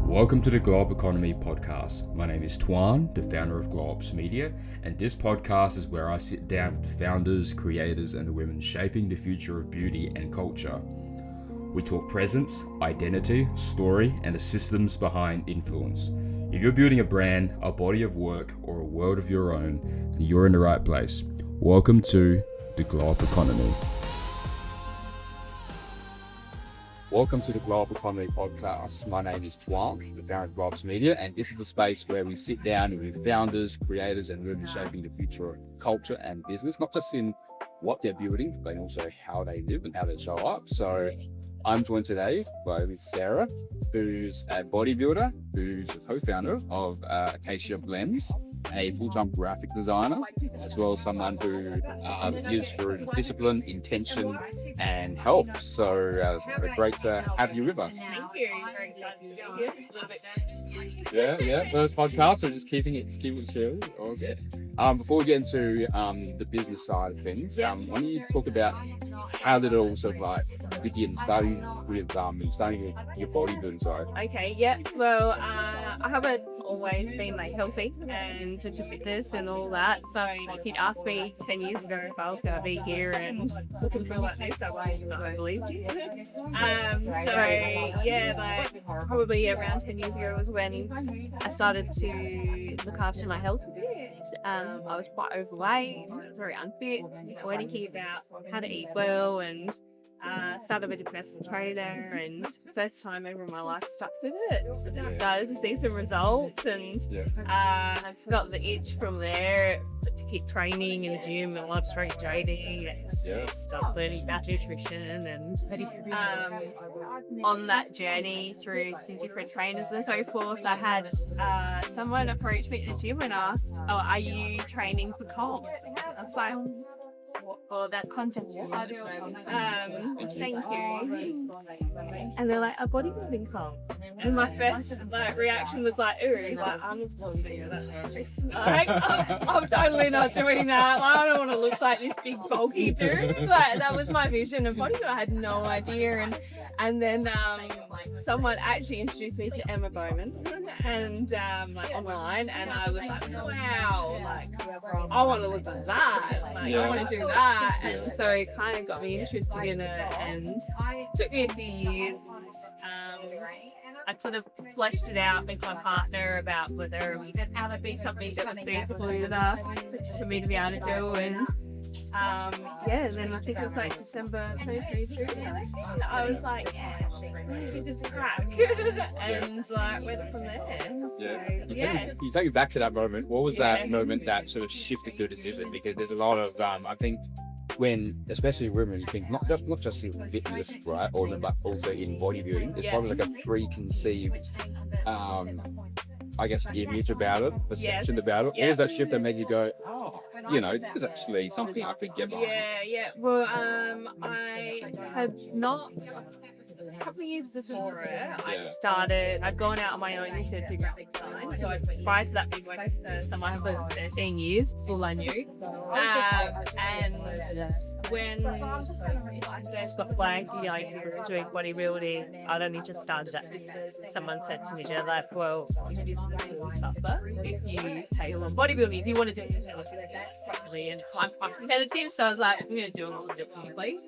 Welcome to the Globe Economy podcast. My name is Tuan, the founder of Globes Media, and this podcast is where I sit down with the founders, creators, and the women shaping the future of beauty and culture. We talk presence, identity, story, and the systems behind influence. If you're building a brand, a body of work, or a world of your own, then you're in the right place. Welcome to the Globe Economy. Welcome to the Global Economy podcast. My name is Tuan, the founder of Globes Media, and this is the space where we sit down with founders, creators, and women shaping the future of culture and business, not just in what they're building, but also how they live and how they show up. So I'm joined today with Sarah, who's a bodybuilder, who's a co-founder of Acacia Blends, a full-time graphic designer, as well as someone who lives for discipline, intention, and health. So great to have you with us. Thank you. Very excited to be here. A little bit nervous. Yeah. First podcast, so just keeping it chill. Awesome. Before we get into the business side of things, why don't you talk about how did it all sort of like begin, starting with your bodybuilding side? Okay, yeah. Well, I haven't always been like healthy and into fitness and all that. So if you'd asked me 10 years ago if I was going to be here and looking for like this, I wouldn't have believed you. Like probably around 10 years ago was when I started to look after my health a bit. I was quite overweight, I was very unfit, learning about how to eat well, and started with a personal trainer, and first time ever in my life stuck with it. Started to see some results, and got the itch from there to keep training in the gym and love strength training, and started learning about nutrition, and on that journey through some different trainers and so forth, I had someone approach me at the gym and asked, "Oh, are you training for comp?" I was like, or that content. Thank you. And they're like, a bodybuilding comp. And my first reaction was like, ooh, like, I'm just telling you, that's gross. Like, I'm totally not doing that. Like, I don't want to look like this big bulky dude. Like, that was my vision of bodybuilding. I had no idea. And then someone actually introduced me to Emma Bowman, and online, and I was like, wow, like, I want to look like that. Like, I want to do that. And so it kind of got me interested in it, and took me a few years. I sort of fleshed it out with my partner about whether how to be something that was feasible with us for me to be able to do, and then I think it was like December 2022. I was like, give this a crack, and like went from there. You take me back to that moment. What was that moment that sort of shifted the decision? Because there's a lot of I think when, especially women, you think not just in fitness, right, but also in bodybuilding, there's probably like a preconceived image about it, perception about it. What was that shift that made you go, oh, this is actually something I could get behind? Well, I had not. A couple of years before it, I'd gone out on my own to do graphic design. So prior to that being working for someone for 13 years, that's all I knew. And when I first got flagged the idea of doing bodybuilding, I'd only just started that business. Someone said to me, "You're like, well, your business will suffer if you tail on bodybuilding. If you want to do it properly." And I'm quite competitive, so I was like, I'm going to do it all differently.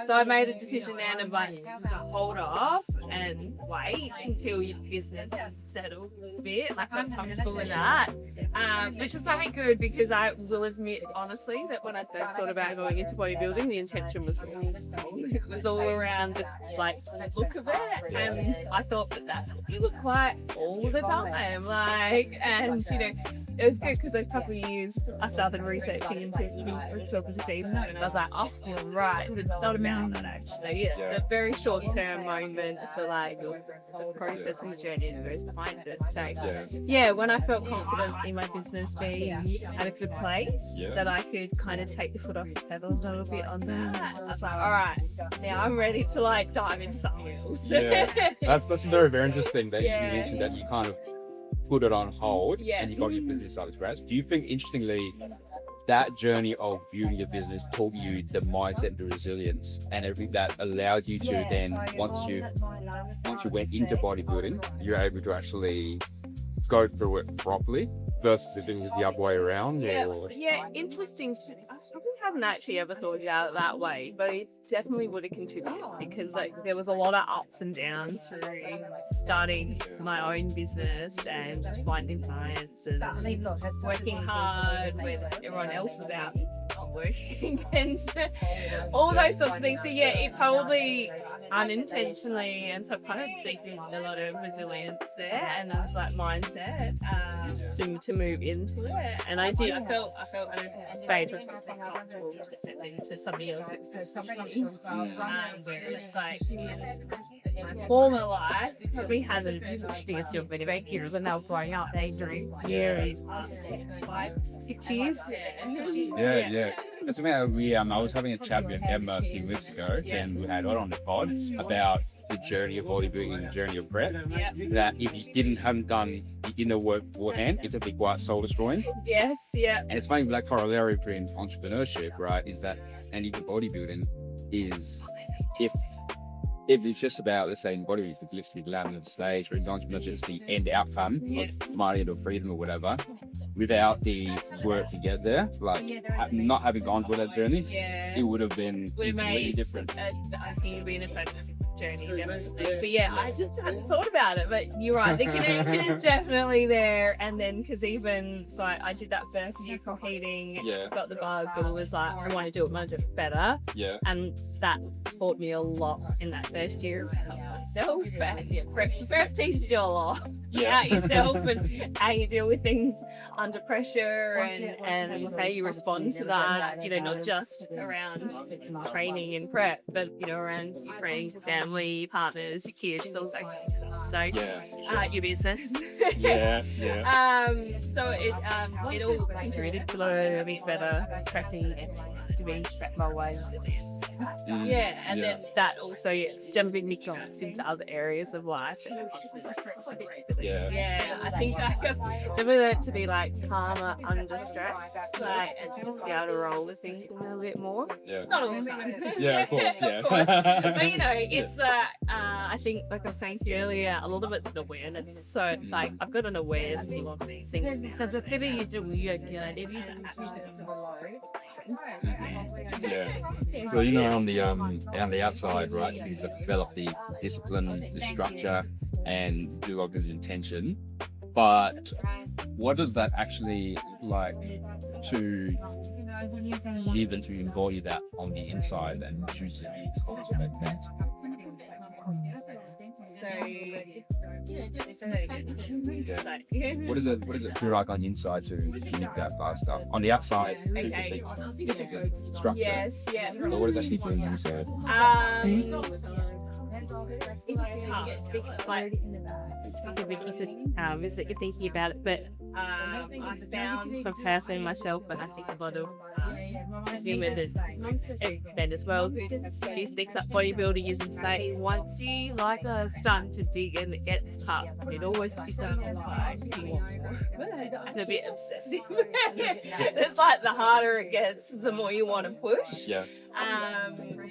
So I made a decision then of like, just hold off and wait until your business is settled a little bit, like I'm comfortable in that, which was very good, because I will admit honestly that when I first thought about going into bodybuilding, the intention was really small. It was all around the look of it, and I thought that that's what you look like all the time, and it was good because those couple of years I started researching into it, I was talking to people, and I was like, oh, you're right, it's not about that actually. It's a very short-term moment for like the process and the journey that goes behind it. So when I felt confident in my business being at a good place, that I could kind of take the foot off the pedal a little bit on that, I was like, all right, now I'm ready to like dive into something else. That's very, very interesting that you mentioned that you kind of put it on hold and you got your business started scratch. Do you think, interestingly, that journey of building your business taught you the mindset, the resilience, and everything that allowed you to then, once you went into bodybuilding, you're able to actually go through it properly versus if it was the other way around? Yeah, interesting. I probably haven't actually ever thought about it that way, but it definitely would have contributed because like there was a lot of ups and downs through starting my own business and finding clients and working hard when everyone else was out not working and all those sorts of things. So yeah, it probably unintentionally and subconsciously a lot of resilience there and like mindset to move into it. And I felt at a stage where I felt comfortable to step into something else that's where it's like my former life probably hasn't been a silver many years when they were growing up. They drew years, 5-6 years. Yeah. That's about I was having a chat with Emma a few weeks ago, and we had her on the pod about the journey of bodybuilding and the journey of prep. That if you haven't done the inner work beforehand, it's a big quite soul destroying. Yes, yeah. And it's funny, like corollary between entrepreneurship, right? Is that, and even bodybuilding, is if it's just about, let's say in bodybuilding, if it's literally landing on the stage, or in entrepreneurship, it's the end outcome, money or freedom or whatever, without the work to get there, like not having gone through that journey, it would have been completely different. I think it'd been a fantastic journey, definitely. But yeah, I just hadn't thought about it. But you're right, the connection is definitely there. And then, because even so, I did that first year competing, got the bug, but was like, I want to do it better. Yeah. And that taught me a lot in that first year about myself. And prep teaches you a lot about yourself and how you deal with things under pressure and how you respond to that. You know, not just around training and prep, but you know, around your friends, your family, partners, your kids, all sorts of stuff. So your business. So it all contributed to a bit better tracking and to be my ways. And then that also jumping me into other areas of life. I think I have developed to be like calmer under stress, like, and to just be able to roll with things a little bit more. Not all the time. Of course. But you know, it's I think, like I was saying to you earlier, a lot of it's an awareness. So it's like I've got an awareness to a lot of these things because the thing you do, Well, you know, on the outside, right, you develop the discipline, the structure, and do all good intention. But what does that actually like to live and to embody that on the inside and choose to cultivate that? What does it feel like on the inside to make that stuff? On the outside, structure. Yes, yeah. But what does it actually feel on the inside? It's tough. Like, because you're thinking about it, but I found for personally myself, and I think a lot of men as well, who thinks that bodybuilding is insane. Once you like are starting to dig and it gets tough, it always becomes like you want more. And a bit obsessive. It's like the harder it gets, the more you want to push.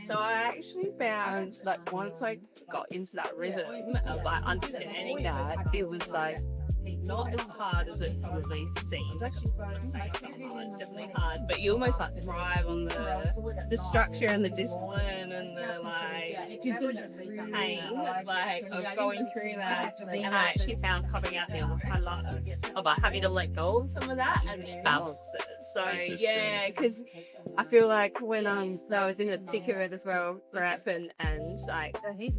So I actually found like once I got into that rhythm of like understanding that, it was like not as hard as it probably seemed. I'm not saying it's not hard, it's definitely hard, but you almost like thrive on the structure and the discipline and the like pain of going through that. And I actually found coming out the other side about having to let go of some of that and balance it. So yeah, because I feel like when I was in the thick of it as well, prep and like you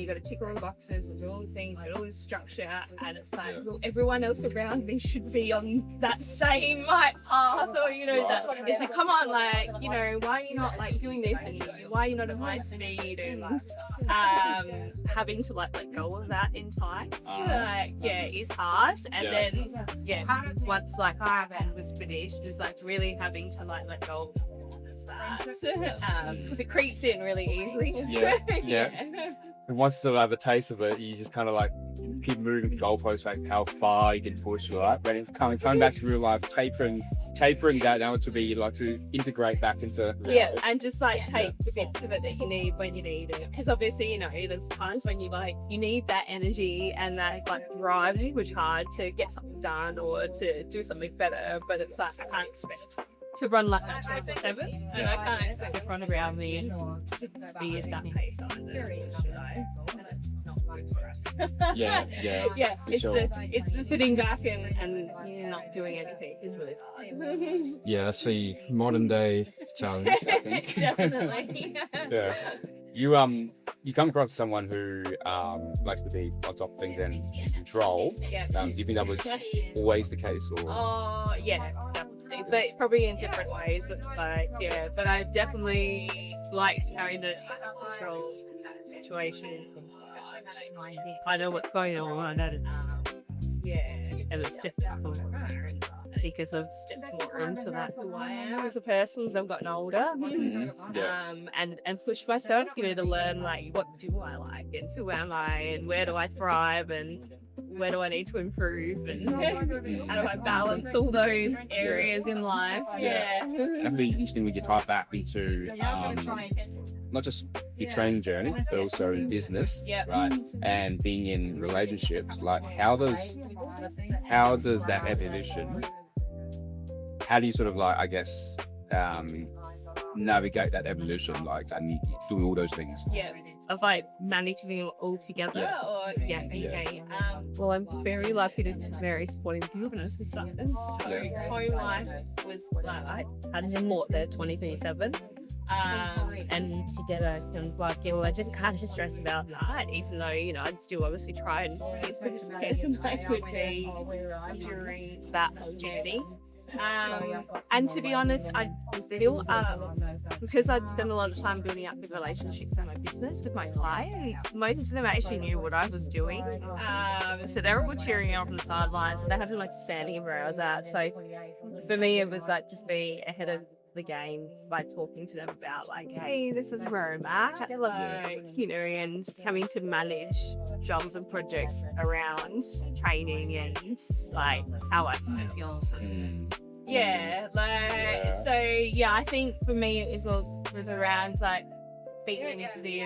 got to tick all the boxes and do all the things, but all this structure, and it's like everyone else around me should be on that same like path, or you know that it's like, come on, like, you know, why are you not like doing this, and why are you not at my speed, and having to like let go of that in time, like it's hard. And then once like and was finished, it's like really having to like let go of that because it creeps in really easily. and once you sort of have a taste of it, you just kind of like keep moving the goalposts, like how far you can push, right? But it's coming back to real life, tapering that down to be like to integrate back into reality. and just like take the bits of it that you need when you need it, because obviously, you know, there's times when you like you need that energy and that like drive to push hard to get something done or to do something better, but it's like I can't expect to run like that 24/7, and I can't expect the front around me to be at that pace either, should I? And it's not good for us. Yeah, It's sure. it's the sitting back and not doing anything is really hard. Yeah, that's the modern day challenge, I think. Definitely. Yeah. You come across someone who likes to be on top of things and in control. Yeah. Do you think that was always the case, or? Oh yeah, definitely. But probably in different ways. Like yeah, but I definitely liked having the control situation. I know what's going on. Yeah, and it's difficult because I've stepped more into that who I am as a person as I've gotten older. And pushed myself, you know, to learn like what do I like and who am I and where do I thrive and where do I need to improve and how do I balance all those areas in life. Yeah. I think interesting we could tie back into not just your training journey, but also in business, right? And being in relationships. Like, how does that evolution? How do you sort of like, I guess, navigate that evolution? Like, and you doing all those things. Yeah. Of like managing them all together. Okay. Well, I'm very lucky to have very supporting people and sisters. So home life was like I had support there 2027. And together kind of like, yeah, well, I just can't just stress about that, even though, you know, I'd still obviously try and be the best person I could be during that journey. And to be honest, I feel because I'd spent a lot of time building up the relationships in my business with my clients, most of them actually knew what I was doing. So they were all cheering me on from the sidelines and they had like standing where I was at. So for me, it was like just be ahead of the game by talking to them about like, hey, this is where I'm at, like, you know, and coming to manage jobs and projects around training and like how I feel. So I think for me it was around like speaking to the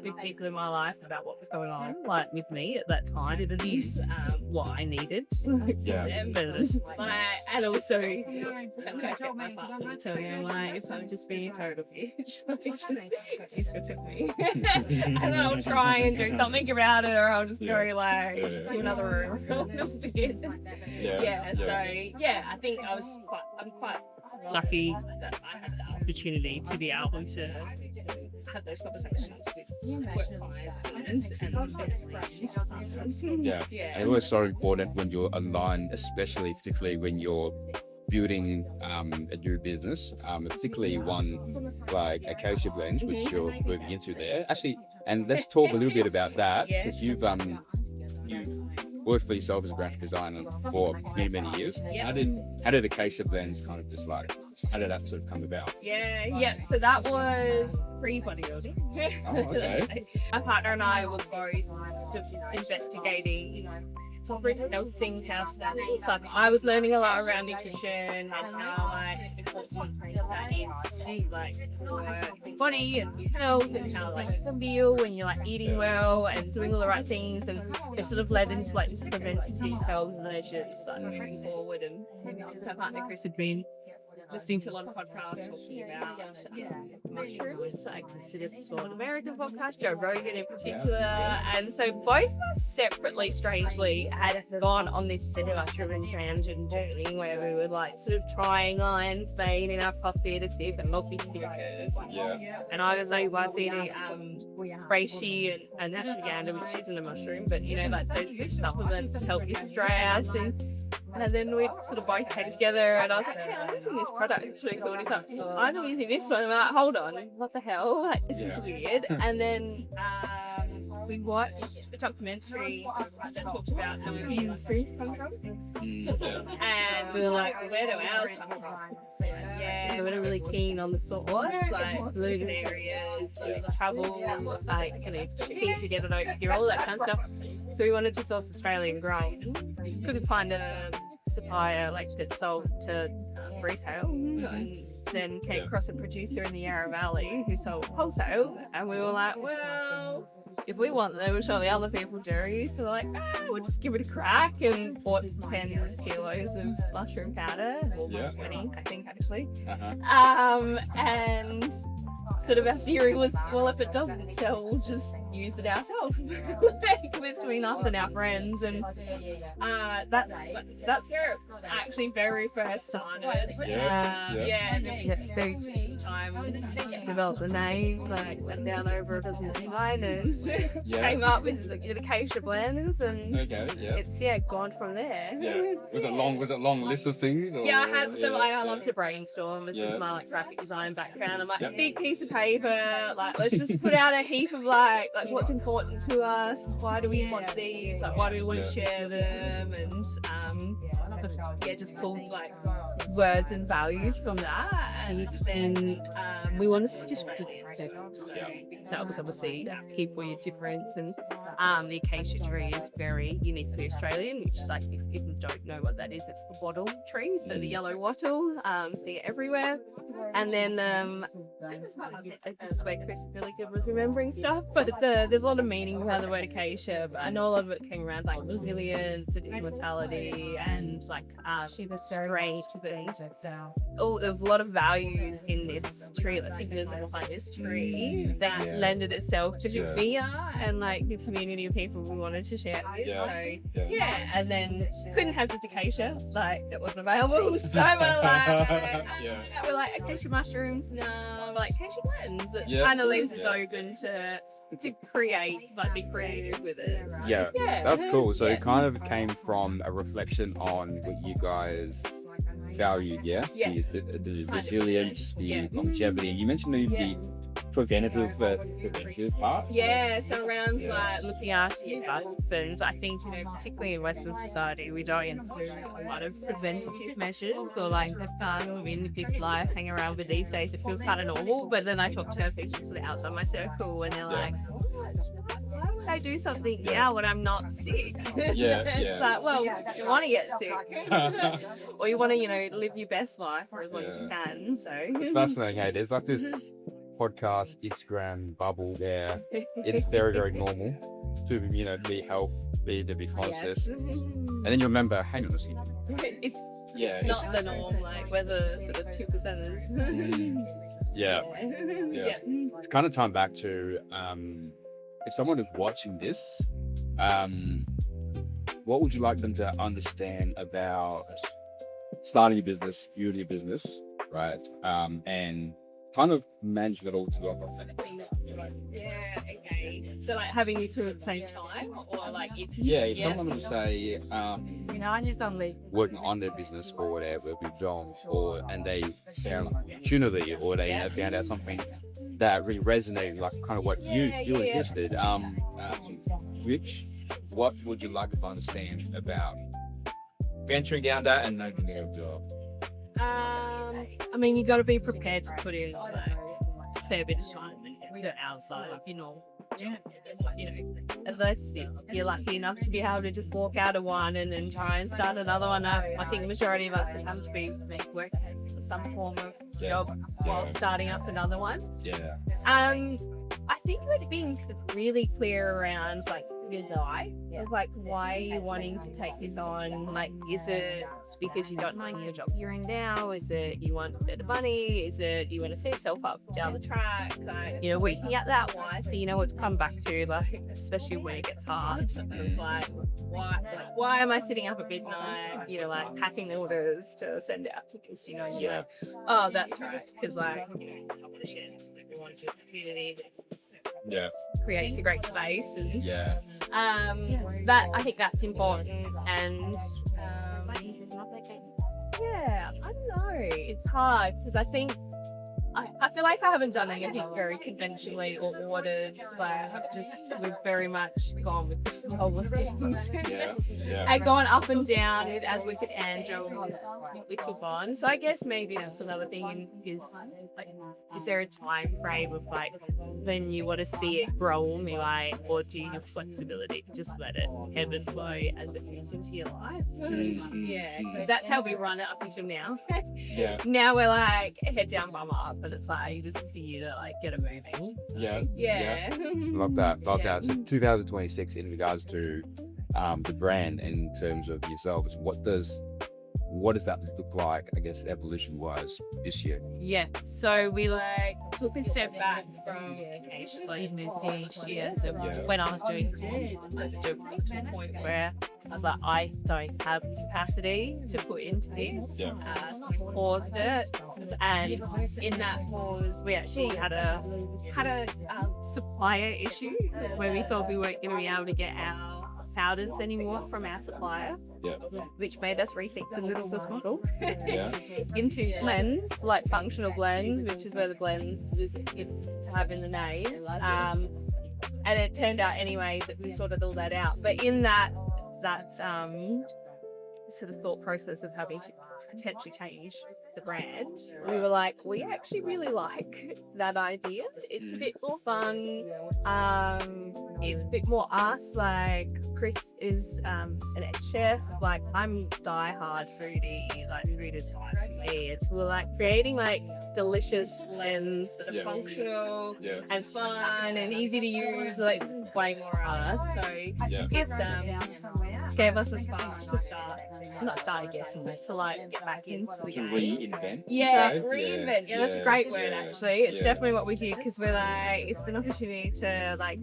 with people in my life about what was going on, like with me at that time, it is what I needed. And also tell you like if I'm just being a total bitch, he's good to me. And then I'll try and do something about it, or I'll just go like just to another room. I think I'm quite lucky that I had the opportunity to be able to have those conversations with work clients and and it was so important when you're aligned, especially particularly when you're building a new business, particularly one like Acacia Blends, which you're moving into there. Actually, and let's talk a little bit about that, because you've worked for yourself as a graphic designer for many years. How did Acacia Blends kind of just like, how did that sort of come about? So that was pre-bodybuilding. Okay. My partner and I were both sort of investigating different health things ourselves. Like I was learning a lot around nutrition and how like important that is like for your body and your health and how like you can feel when you're like eating well and doing all the right things, and it sort of led into like this preventative health measures like moving forward. And my partner Chris had been listening to a lot of podcasts talking about mushrooms. I consider this an American podcast, Joe Rogan in particular. And so both of us separately, strangely, had gone on this mushroom and tangent journey where we were like sort of trying lion's mane in our coffee to see if it helped me focus. And I was eating reishi and ashwagandha, which isn't a mushroom, but you know, like those sort of supplements to help you stress. And then we sort of both came together and I was like, hey, I'm using this product. It's really cool. And he's like, I'm using this one. I'm like, hold on, what the hell? Like, this is weird. And then we watched a documentary that talked about how Indian foods come from. And we were like, well, where do ours come from? Yeah, we were really keen on the source, like living areas, travel, like keen to get it over here, all that kind of stuff. So we wanted to source Australian grown. Couldn't find a supplier like that sold to retail, and then came across a producer in the Yarra Valley who sold wholesale, and we were like, well, if we want them, surely other people do. So like, we'll just give it a crack, and bought 10 kilos of mushroom powder, or 20, I think actually. And sort of our theory was, well, if it doesn't sell, we'll just use it ourselves, like between us and our friends, and that's where it actually very first started. And then we had very decent time to develop the name, like sat down over a business line and came up with the Acacia Blends, and it's gone from there. Was it long list of things? Or? I had I love to brainstorm. It's just my like graphic design background. I'm like, a big piece of paper, like let's just put out a heap of like what's important to us, why do we want these, like why do we want to share them, and just pulled like words and values from that, and then we wanted to just because that was obviously people are different, and the acacia tree is very uniquely Australian, which like if people don't know what that is, it's the wattle tree, so the yellow wattle, see it everywhere. And then this is where Chris is really good with remembering stuff, but there's a lot of meaning behind the word acacia, but I know a lot of it came around like resilience and immortality and like strength, and there's a lot of values in this tree, like symbolism behind this tree that lended itself to who we are and like the community of people we wanted to share with. And then couldn't have just acacia, like it wasn't available, so we're like acacia mushrooms, no, like acacia blends. It kind of leaves us open to create, but be creative with it. That's cool. So it kind of came from a reflection on what you guys valued, the resilience, the longevity. You mentioned the preventative part. So around like looking after your bugs, and I think particularly in Western society we don't do a lot of preventative measures, or like the fun of in big life hang around with these days. It feels kind of normal, but then I talk to people sort of outside my circle and they're like, why would I do something now when I'm not sick? It's like, well, you want to get sick or you want to live your best life for as long as you can. So it's fascinating. Hey, there's like this podcast Instagram bubble there. It's very, very normal to be healthy, to be conscious, and then you remember, hang on a second, it's not the norm, like we're the sort of 2%ers. To kind of time back to if someone is watching this, what would you like them to understand about starting a business, building a business, right? And kind of managing it all together. So like having you two at the same time, or like if someone would say working on their business or whatever, with John, and they found an opportunity, or they found out something that really resonated, like kind of what you interested. What would you like to understand about venturing down that and opening a job? I mean, you got to be prepared to put in a fair bit of time and outside of unless you're lucky enough to be able to just walk out of one and then try and start another one up. I think the majority of us have to be working some form of job while starting up another one. I think like being really clear around like your why, like why are you wanting to take this on? Like, is it because you don't like your job you're in now? Is it you want better money? Is it you want to set yourself up down the track? Like, working at that why, so you know what to come back to, like especially when it gets hard. Like why am I sitting up at midnight? Like packing the orders to send out to this. Oh, that's right, because like the sheds we want to do the community. Creates a great space, and that I think that's important. And I don't know, it's hard because I think I feel like I haven't done anything very conventionally or ordered. Like we've very much gone with the flow of things. And gone up and down with as we could handle what we took on. So I guess maybe that's another thing is like, is there a time frame of like when you want to see it grow on me, like, or do you have flexibility to just let it ebb and flow as it fits into your life? Yeah, because that's how we run it up until now. Now we're like head down, bum up, but it's like this is the year to like get it moving. Love that. So 2026 in regards to the brand in terms of yourselves, what does that look like, I guess, evolution-wise this year? Yeah, so we like took a step back from Acacia Blends this year. So when I was doing it, I was doing it to a point where I was like, I don't have capacity to put into this. So we paused it, and in that pause, we actually had a supplier issue where we thought we weren't going to be able to get our powders anymore from our supplier, which made us rethink the business model into blends, like functional blends, which is where the blends is to have in the name. And it turned out anyway that we sorted all that out. But in that sort of thought process of having to potentially change the brand, we were like, we actually really like that idea. It's a bit more fun. It's a bit more us. Like Chris is an ex-chef. Like I'm die-hard foodie. Like food is hard for me. We're like creating like delicious blends that are functional and fun and easy to use. Like it's way more us. So it's gave us a spark to start. Not start, I guess, to like get back into the game. Reinvent. Reinvent. Yeah, that's a great word actually. It's definitely what we do because we're like, it's an opportunity to like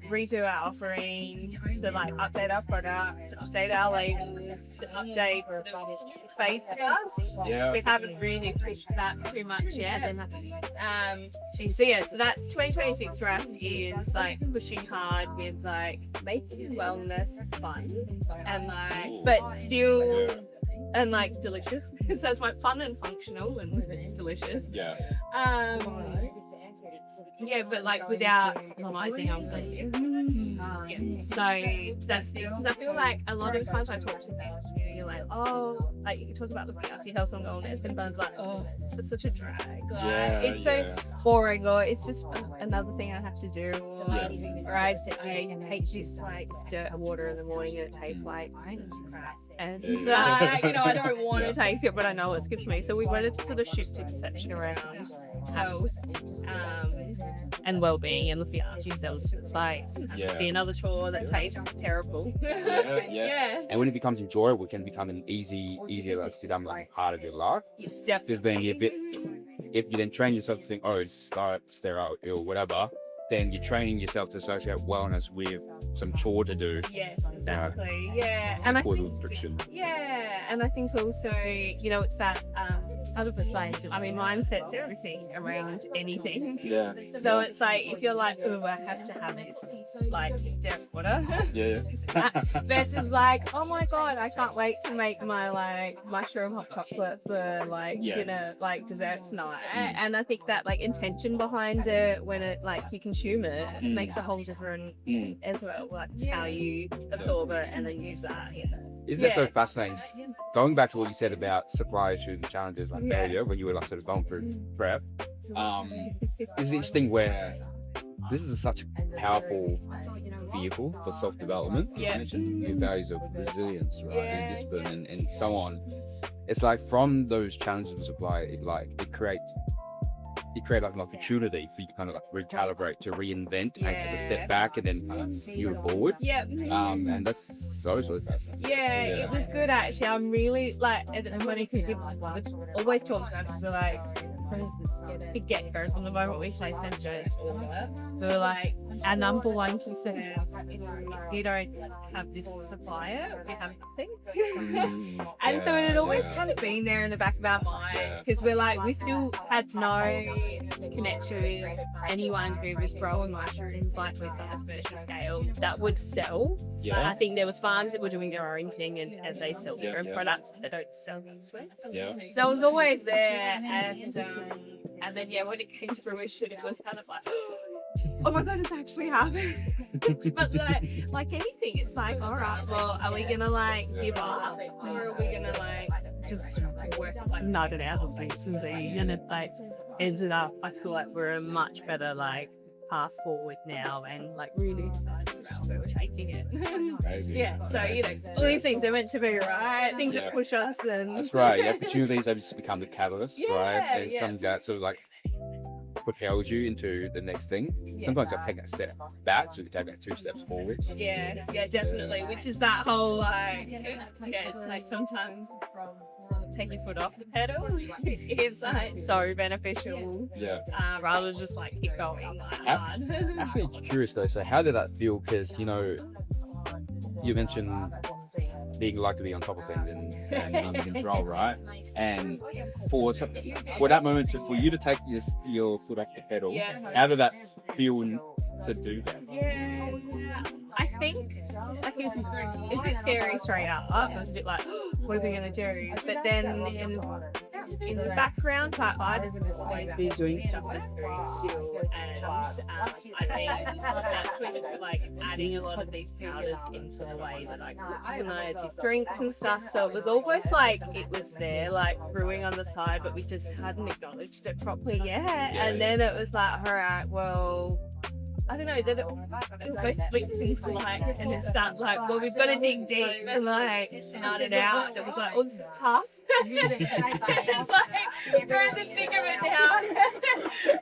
redo our offering, to like update our products, to update our labels, to update sort of face of us. We haven't really pushed that too much yet. So that's 2026 for us is like pushing hard with like making wellness fun and like, but still and like delicious. So it's like fun and functional and delicious. But like without compromising on quality. So that's because I feel like a lot of times I talk to people, you're like, oh, like you can talk about looking after your health and wellness, and everyone's like, oh, it's such a drag. Like, it's so boring, or it's just another thing I have to do. Or I take this like dirt water in the morning and it tastes like crap. And I don't want to take it, but I know it's good for me. So we wanted to sort of shift the perception around health and well-being and looking after yourselves. It's like see another chore that tastes terrible. And when it becomes enjoyable, it can become an easier to become like part of your life. Yes, definitely. Just being if you then train yourself to think, oh, it's sterile or whatever, then you're training yourself to associate wellness with some chore to do. Yes, exactly. And I think friction. And I think also, it's that other side. I mean, mindset's everything around anything. So it's like if you're like, oh, I have to have this like dirt water. Versus like, oh my god, I can't wait to make my like mushroom hot chocolate for like dinner, like dessert tonight. And I think that like intention behind it when it like you consume it makes a whole different as well, like how you absorb it and then use that. Isn't that so fascinating? Going back to what you said about supply issues and challenges like failure when you were like sort of going through prep, it's interesting where this is such a powerful vehicle for self-development. You mentioned the values of resilience, right, and discipline and so on. It's like from those challenges of supply, it creates like an opportunity for you to kind of like recalibrate, to reinvent, and take a step back and then move forward. And that's so fascinating. It was good actually. I'm really like, and it's funny because we always talk about it. So like, from the get-go, from the moment we placed Senjo's order, we were like, our number one concern is if you don't have this supplier, we have nothing. And so it had always kind of been there in the back of our mind because we're like, we still had no connection with anyone who was growing mushrooms like we said on a commercial scale that would sell. I think there was farms that were doing their own thing and they sell their own products, but they don't sell elsewhere. So it was always there, and And then, yeah, when it came to fruition, it was kind of like, oh my God, it's actually happening. But like anything, it's like, all right, well, are we going to like give up or are we going to like just work like nut it out of things and see? And it like ended up, I feel like we're a much better like path forward now and like really excited about where we're taking it. Yeah, so you know, all these things are meant to be, right? Things that push us and that's right. The opportunities have just become the catalyst, right? And yeah. something that sort of like propels you into the next thing. Sometimes I've taken a step back, so you take that 2 steps forward. Yeah, definitely. Which is that whole like, it's like sometimes take your foot off the pedal is like so beneficial. Yeah. Rather than just like keep going like hard. Actually curious though, so how did that feel? Because, you know, you mentioned being like to be on top of things and in control, right? And for that moment, for you to take your foot off the pedal, how did that feel to do that? Yeah, I think like it's a bit scary straight up. It was a bit like, what are we gonna do? But then in the background, like I'd always been doing stuff that's very still, and I think that's when like adding a lot of these powders into the way that I cooked and I did drinks and stuff. So it was almost like it was there, like brewing on the side, but we just hadn't acknowledged it properly yet. And then it was like, all right, well, I don't know, then it almost flipped into like, and it's that like, well, we've got to dig deep and like nut it out. And it was like, oh, this is tough. It's like, we're in the thick of it now.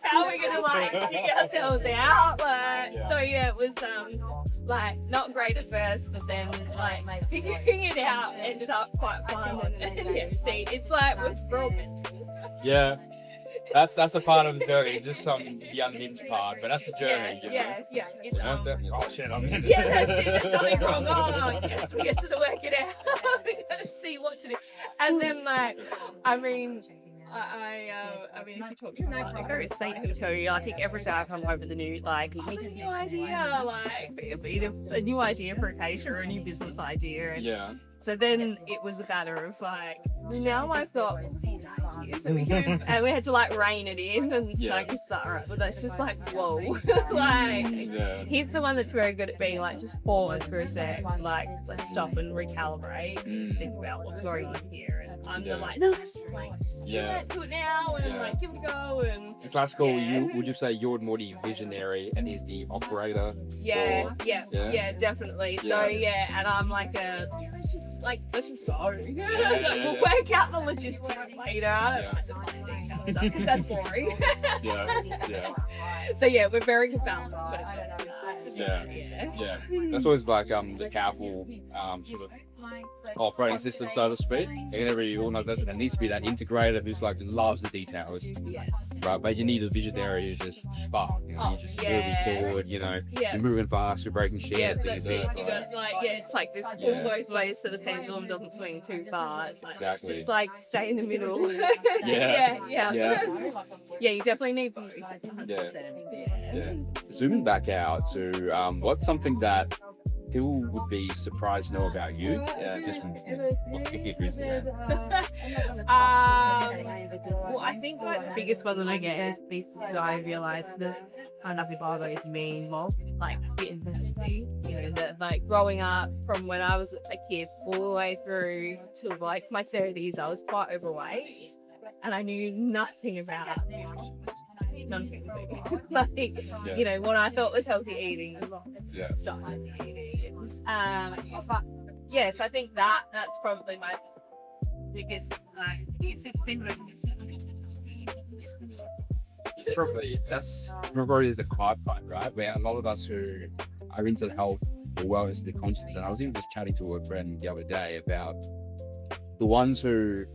How are we going to like dig ourselves out? Like, so yeah, it was like not great at first, but then like figuring it out ended up quite fun. And yeah, see, it's like we're all meant to. Yeah. That's the part of the journey, just the unhinged part, but that's the journey. Yeah. It's oh shit, I'm in it. Yeah, that's it. There's something wrong. Oh, yes, we get to work it out. We got to see what to do. And then, like, I mean, if you talk to my like, I say to tell you, I think every day I come over the new, like, a new idea, like, a new idea for Acacia or a new business idea. And so then it was a matter of like, now I've got these ideas and we had to like rein it in and like just start, all right, but that's just like, whoa. Like, he's the one that's very good at being like, just pause for a sec, like stop and recalibrate and think about what's going on here. And I'm like, no, just like, do it now and like, give it a go. And it's classical. Would you say you're more the visionary and he's the operator? Yeah, definitely. So and I'm like let's just go. We'll work out the logistics later. Because that's boring. So yeah, we're very good balance when it comes to that. That's always like the powerful sort of operating system, so to speak. And everybody all knows that there needs to be that integrator who's like loves the details. Right, but you need a visionary who's just spark. You know, you're just moving forward. You know, you're moving fast, you're breaking shit. Yeah, that's it. You got like it's like this pull both ways so the pendulum doesn't swing too far. It's like just like stay in the middle. You definitely need both. Zooming back out to what's something that people would be surprised to know about you, just from what you hear. Well, I think like the biggest one I get is because I realised that nothing bothers me anymore. Like university, you know, that like growing up from when I was a kid all the way through to like my 30s, I was quite overweight, and I knew nothing about non-single like you know what I thought was healthy eating, stuff healthy eating. Yes, I think that's probably my biggest thing. That's probably is the hard part, right? Where a lot of us who are into health or wellness and conscious, and I was even just chatting to a friend the other day about the ones who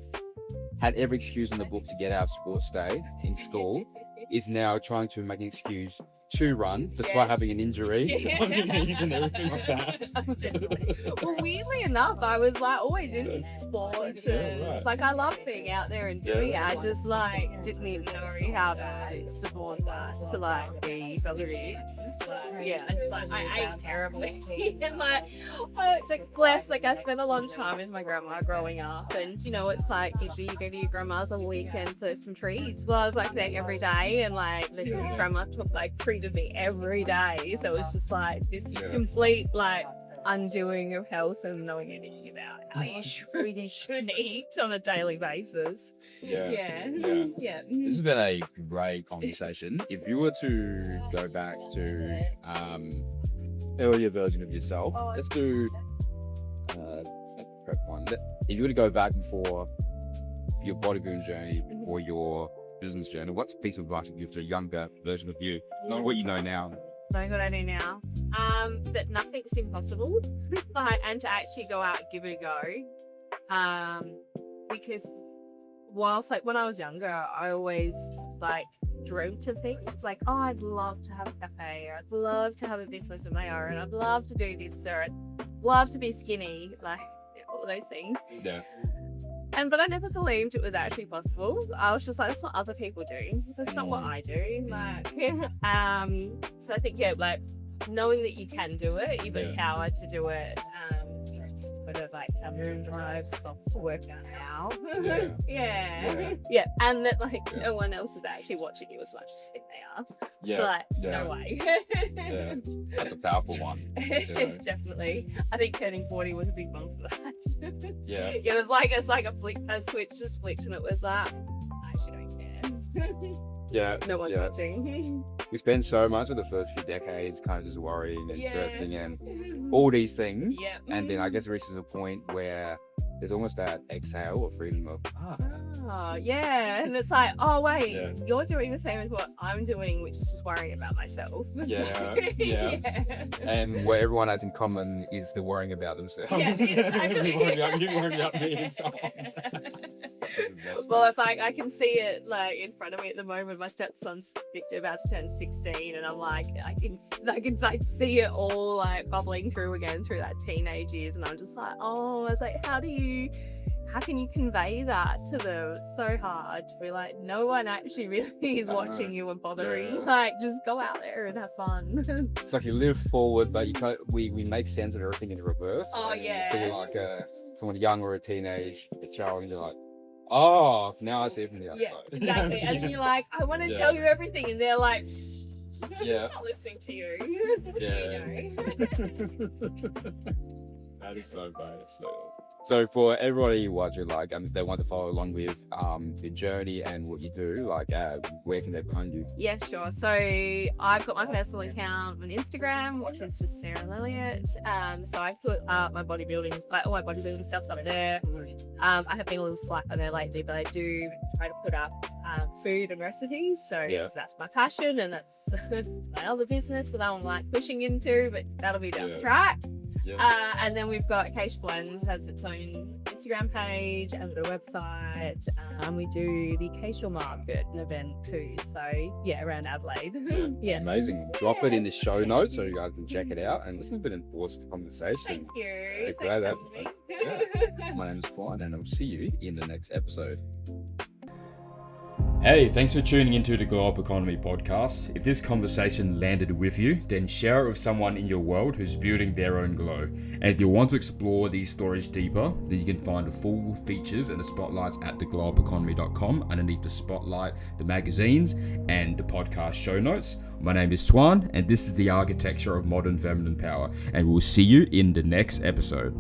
had every excuse in the book to get out of sports day in school is now trying to make an excuse to run despite having an injury and everything like that. Well, weirdly enough, I was like always into sports and like I love being out there and doing it. I just like didn't even know how to support that to like be healthy. I just like I ate terribly and like it's like blessed. Like I spent a lot of time with my grandma growing up, and you know, it's like if you go to your grandma's on the weekends, there's some treats. Well, I was like there every day, and like the grandma took like treated me every day, so it was just like this complete like undoing of health and knowing anything about how you really should eat on a daily basis. Yeah. This has been a great conversation. If you were to go back to earlier version of yourself, let's do prep one. If you were to go back before your bodybuilding journey, before your business journey, what's a piece of advice you give to a younger version of you, not what you know now? Knowing what I do now, that nothing's impossible, like, and to actually go out and give it a go. Because whilst like when I was younger, I always like dreamt of things like, oh, I'd love to have a cafe, or I'd love to have a business of my own, I'd love to do this, or I'd love to be skinny, like all those things. Yeah. But I never believed it was actually possible. I was just like, that's what other people do. That's not what I do. Like, so I think, like knowing that you can do it, you've empowered to do it. Just sort of like have your own drive to work out how. Yeah. And that like no one else is actually watching you as much as you think they are. Like, no way. That's a powerful one. Definitely. I think turning 40 was a big one for that. It was like a switch just flipped, and it was like, I actually don't care. No one's watching. We spend so much of the first few decades kind of just worrying and stressing and all these things. And then I guess it reaches a point where there's almost that exhale or freedom of, and it's like, oh wait, you're doing the same as what I'm doing, which is just worrying about myself. And what everyone has in common is the worrying about themselves. Exactly. worrying about me. Well, if I can see it like in front of me at the moment. My stepson's about to turn 16, and I'm like, I can like see it all like bubbling through again through that teenage years, and I'm just like, oh, I was like, how can you convey that to them? It's so hard to be like, no one actually really is watching you and bothering. Like, just go out there and have fun. It's like you live forward, but we make sense of everything in reverse. Oh, and yeah. You see like someone young or a teenage, a child, and you're like, oh, now I see it from the outside. Yeah, exactly. And then you're like, I want to tell you everything, and they're like, I'm not listening to you. That is so bad. So for everybody watching, like, if they want to follow along with the journey and what you do, like, where can they find you? Yeah, sure. So I've got my personal account on Instagram, which is just Sarah Lelliott. So I put up my bodybuilding, like all my bodybuilding stuff's up there. I have been a little slack on there lately, but I do try to put up food and recipes. So that's my passion, and that's my other business that I'm like pushing into, but that'll be down the track. And then we've got Acacia Blends, has its own Instagram page and a website. We do the Acacia Market, an event too. So around Adelaide. Amazing. Drop it in the show notes so you guys can check it out. And this has been an awesome conversation. Thank you. Glad that. My name is Juan, and I'll see you in the next episode. Hey, thanks for tuning into the Glow Up Economy podcast. If this conversation landed with you, then share it with someone in your world who's building their own glow. And if you want to explore these stories deeper, then you can find the full features and the spotlights at theglowupeconomy.com underneath the spotlight, the magazines, and the podcast show notes. My name is Tuan, and this is the architecture of modern feminine power. And we'll see you in the next episode.